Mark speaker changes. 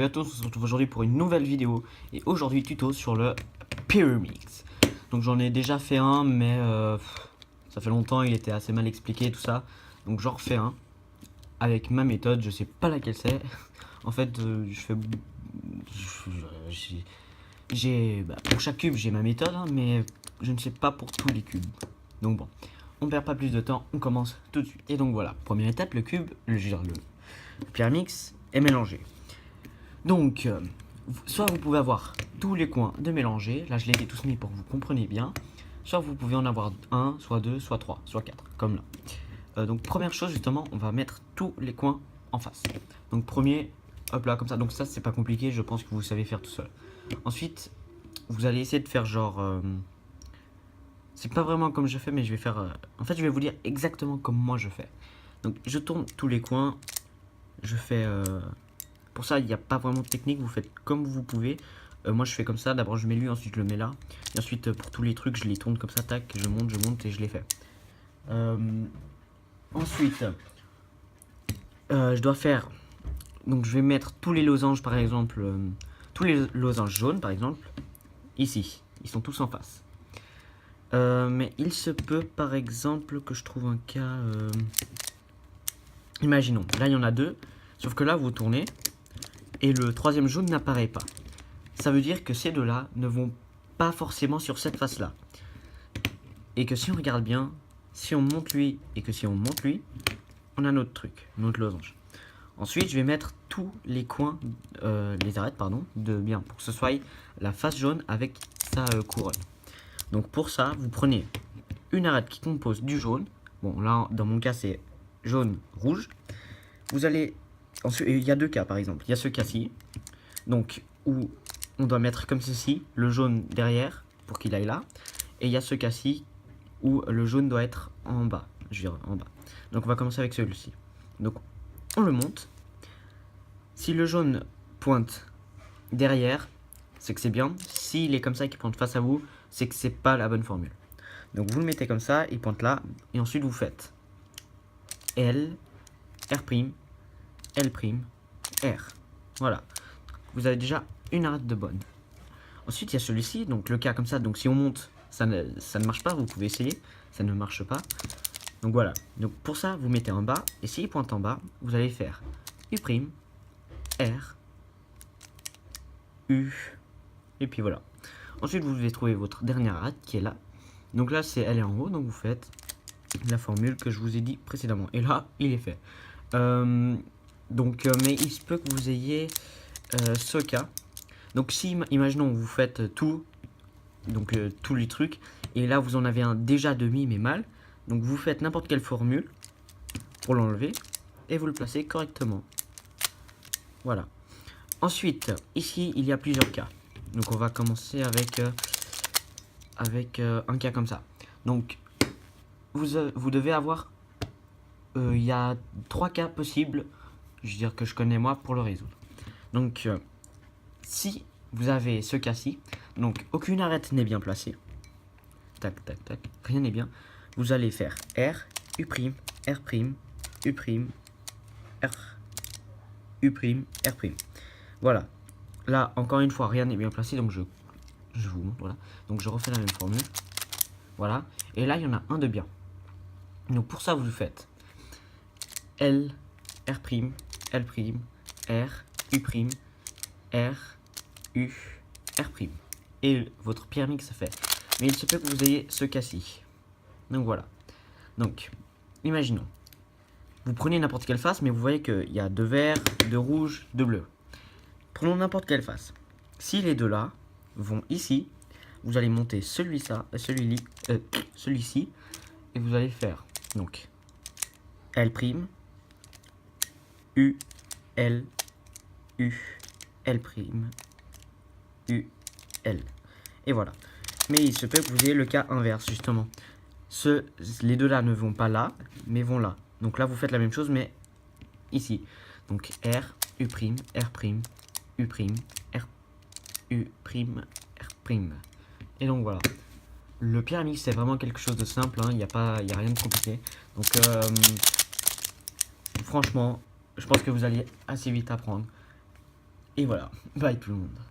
Speaker 1: Salut à tous, on se retrouve aujourd'hui pour une nouvelle vidéo. Et aujourd'hui tuto sur le Pyramix. Donc j'en ai déjà fait un, mais ça fait longtemps, il était assez mal expliqué tout ça. Donc j'en refais un avec ma méthode, je sais pas laquelle c'est. En fait, je fais... pour chaque cube j'ai ma méthode, hein, mais je ne sais pas pour tous les cubes. Donc bon, on perd pas plus de temps, on commence tout de suite. Et donc voilà, première étape, le cube, le Pyramix est mélangé. Donc, soit vous pouvez avoir tous les coins de mélanger, là je les ai tous mis pour que vous compreniez bien, soit vous pouvez en avoir un, soit deux, soit trois, soit quatre, comme là. Donc première chose justement, on va mettre tous les coins en face. Donc premier, hop là, comme ça, donc ça c'est pas compliqué, je pense que vous savez faire tout seul. Ensuite, vous allez essayer de faire genre... c'est pas vraiment comme je fais, mais je vais faire... en fait, je vais vous dire exactement comme moi je fais. Donc je tourne tous les coins, je fais... pour ça, il n'y a pas vraiment de technique, vous faites comme vous pouvez. Moi, je fais comme ça, d'abord je mets lui, ensuite je le mets là. Et ensuite, pour tous les trucs, je les tourne comme ça, tac, je monte et je les fais. Ensuite, je dois faire... donc je vais mettre tous les losanges, par exemple, tous les losanges jaunes, par exemple, ici. Ils sont tous en face. Mais il se peut, par exemple, que je trouve un cas... imaginons, là il y en a deux, sauf que là, vous tournez... et le troisième jaune n'apparaît pas. Ça veut dire que ces deux-là ne vont pas forcément sur cette face-là. Et que si on regarde bien, si on monte lui et que si on monte lui, on a notre truc, notre losange. Ensuite, je vais mettre tous les coins, les arêtes, pardon, de bien, pour que ce soit la face jaune avec sa couronne. Donc pour ça, vous prenez une arête qui compose du jaune. Bon, là, dans mon cas, c'est jaune-rouge. Vous allez... ensuite, il y a deux cas par exemple. Il y a ce cas-ci, donc où on doit mettre comme ceci le jaune derrière pour qu'il aille là, et il y a ce cas-ci où le jaune doit être en bas. Je veux dire en bas. Donc on va commencer avec celui-ci. Donc on le monte. Si le jaune pointe derrière, c'est que c'est bien. S'il est comme ça qui pointe face à vous, c'est que c'est pas la bonne formule. Donc vous le mettez comme ça, il pointe là, et ensuite vous faites L, R', L', R. Voilà. Vous avez déjà une arête de bonne. Ensuite, il y a celui-ci, donc le cas comme ça. Donc si on monte, ça ne marche pas. Vous pouvez essayer. Ça ne marche pas. Donc voilà. Donc pour ça, vous mettez en bas. Et s'il pointe en bas, vous allez faire U', R, U. Et puis voilà. Ensuite, vous devez trouver votre dernière arête qui est là. Donc là, elle est en haut. Donc vous faites la formule que je vous ai dit précédemment. Et là, il est fait. Donc, mais il se peut que vous ayez ce cas. Donc si, imaginons, vous faites tout, donc tous les trucs, et là vous en avez un déjà demi mais mal, donc vous faites n'importe quelle formule pour l'enlever, et vous le placez correctement. Voilà. Ensuite, ici, il y a plusieurs cas. Donc on va commencer avec, un cas comme ça. Donc, vous devez avoir, il y a 3 cas possibles, je veux dire que je connais moi, pour le résoudre. Donc, si vous avez ce cas-ci, donc aucune arête n'est bien placée, tac, tac, tac, rien n'est bien, vous allez faire R, U', R', U', R, U', R'. Voilà. Là, encore une fois, rien n'est bien placé, donc je vous montre, voilà. Donc je refais la même formule. Voilà. Et là, il y en a un de bien. Donc pour ça, vous faites L, R', L', R, U', R, U, R'. Et votre Pyramix se fait. Mais il se peut que vous ayez ce cas-ci. Donc voilà. Donc, imaginons. Vous prenez n'importe quelle face, mais vous voyez qu'il y a de vert, de rouge, de bleu. Prenons n'importe quelle face. Si les deux là vont ici, vous allez monter celui-ci, et vous allez faire donc L', U, L, U, L', U, L. Et voilà. Mais il se peut que vous ayez le cas inverse, justement. Les deux là ne vont pas là, mais vont là. Donc là, vous faites la même chose, mais ici. Donc R, U', R', U', R, U', R'. Et donc voilà. Le Pyramix, c'est vraiment quelque chose de simple, hein. Il n'y a rien de compliqué. Donc, franchement, je pense que vous allez assez vite apprendre. Et voilà, bye tout le monde.